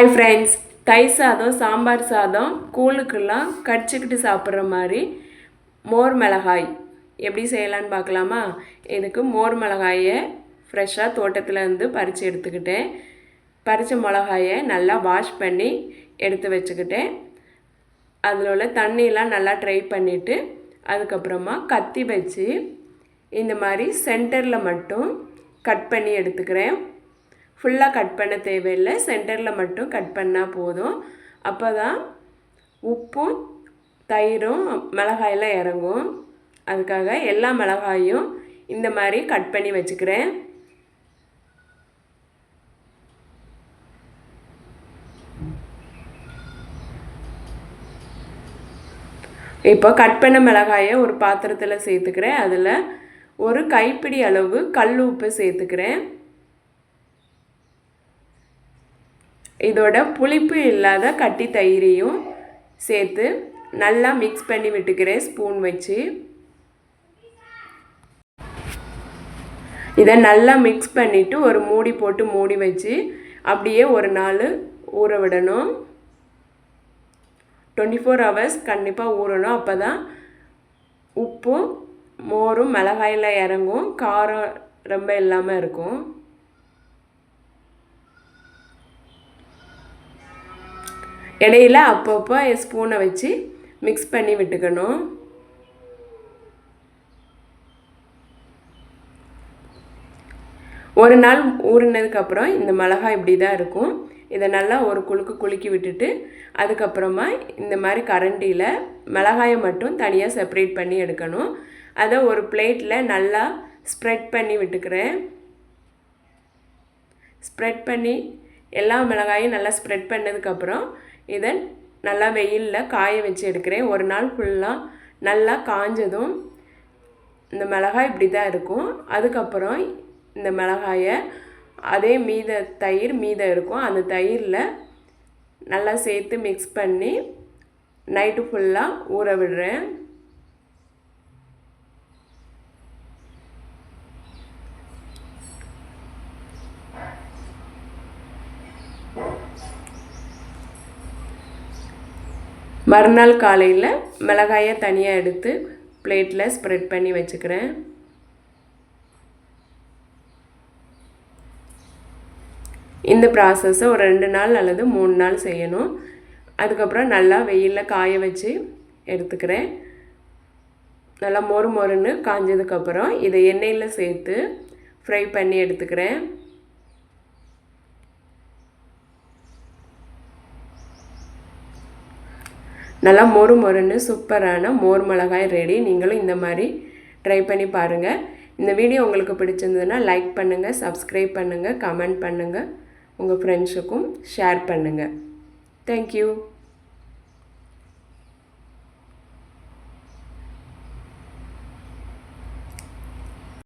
Hi friends, தயிர் சாதம் சாம்பார் சாதம் கூழுக்கெல்லாம் கடிச்சிக்கிட்டு சாப்பிட்ற மாதிரி மோர் மிளகாய் எப்படி செய்யலான்னு பார்க்கலாமா? இதுக்கு மோர் மிளகாயை ஃப்ரெஷ்ஷாக தோட்டத்துலேருந்து பறித்து எடுத்துக்கிட்டேன். பறித்த மிளகாயை நல்லா வாஷ் பண்ணி எடுத்து வச்சுக்கிட்டேன். அதில் உள்ள தண்ணியெலாம் நல்லா ட்ரை பண்ணிவிட்டு அதுக்கப்புறமா கத்தி வச்சு இந்த மாதிரி சென்டரில் மட்டும் கட் பண்ணி எடுத்துக்கிறேன். ஃபுல்லாக கட் பண்ண தேவையில்லை, சென்டரில் மட்டும் கட் பண்ணால் போதும். அப்போ தான் உப்பும் தயிரும் மிளகாயெல்லாம் இறங்கும். அதுக்காக எல்லா மிளகாயும் இந்த மாதிரி கட் பண்ணி வச்சுக்கிறேன். இப்போ கட் பண்ண மிளகாயை ஒரு பாத்திரத்தில் சேர்த்துக்கிறேன். அதில் ஒரு கைப்பிடி அளவு கல் உப்பு சேர்த்துக்கிறேன். இதோட புளிப்பு இல்லாத கட்டி தயிரையும் சேர்த்து நல்லா மிக்ஸ் பண்ணி விட்டுக்கிறேன் ஸ்பூன் வச்சு. இதை நல்லா மிக்ஸ் பண்ணிவிட்டு ஒரு மூடி போட்டு மூடி வச்சு அப்படியே ஒரு நாள் ஊற விடணும். 24 hours கண்டிப்பாக ஊறணும். அப்போ தான் உப்பும் மோரும் மிளகாயில் இறங்கும், காரம் ரொம்ப இல்லாமல் இருக்கும். இடையில அப்பப்போ ஸ்பூனை வச்சு மிக்ஸ் பண்ணி விட்டுக்கணும். ஒரு நாள் ஊறினதுக்கப்புறம் இந்த மிளகாய் இப்படி தான் இருக்கும். இதை நல்லா ஒரு குலுக்கி விட்டுட்டு அதுக்கப்புறமா இந்த மாதிரி கரண்டியில் மிளகாயை மட்டும் தனியாக செப்பரேட் பண்ணி எடுக்கணும். அதை ஒரு பிளேட்டில் நல்லா ஸ்ப்ரெட் பண்ணி விட்டுக்கிறேன். ஸ்ப்ரெட் பண்ணி எல்லா மிளகாயும் நல்லா ஸ்ப்ரெட் பண்ணதுக்கப்புறம் இதை நல்லா வெயிலில் காய வச்சு எடுக்கிறேன். ஒரு நாள் ஃபுல்லாக நல்லா காஞ்சதும் இந்த மிளகாய் இப்படி தான் இருக்கும். அதுக்கப்புறம் இந்த மிளகாயை அதே தயிர் இருக்கும், அந்த தயிரில் நல்லா சேர்த்து மிக்ஸ் பண்ணி நைட்டு ஃபுல்லாக ஊற விடுறேன். மறுநாள் காலையில் மிளகாயை தனியாக எடுத்து பிளேட்டில் ஸ்ப்ரெட் பண்ணி வச்சுக்கிறேன். இந்த ப்ராசஸை ஒரு 2 நாள் அல்லது 3 நாள் செய்யணும். அதுக்கப்புறம் நல்லா வெயிலில் காய வச்சு எடுத்துக்கிறேன். நல்லா மொறுன்னு காஞ்சதுக்கப்புறம் இதை எண்ணெயில் சேர்த்து ஃப்ரை பண்ணி எடுத்துக்கிறேன். நல்லா மொறுன்னு சூப்பரான மோர் மிளகாய் ரெடி. நீங்களும் இந்த மாதிரி ட்ரை பண்ணி பாருங்கள். இந்த வீடியோ உங்களுக்கு பிடிச்சிருந்ததுன்னா லைக் பண்ணுங்கள், சப்ஸ்கிரைப் பண்ணுங்கள், கமெண்ட் பண்ணுங்கள், உங்கள் ஃப்ரெண்ட்ஸுக்கும் ஷேர் பண்ணுங்கள். தேங்க்யூ.